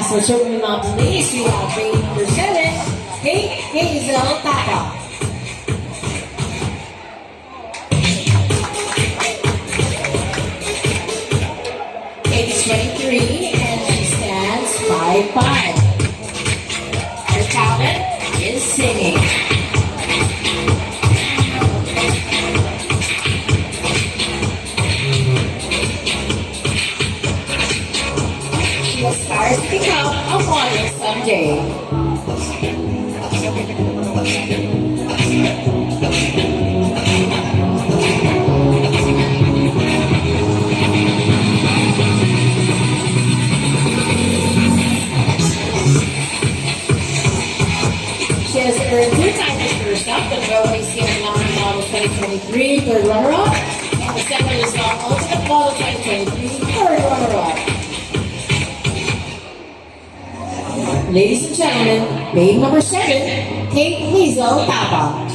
So showing them out, please. We have grade number 7, Kate Hazel Tapa. Kate is 23 and she stands 5'5". Her talent is singing. She aspires to become a model someday. She has earned 2 titles for herself, the Broadway Senior Model 2023 third runner-up, and the second is Ultimate Model 2023 third runner-up. Ladies and gentlemen, babe number 7, Kate Hazel Tapa.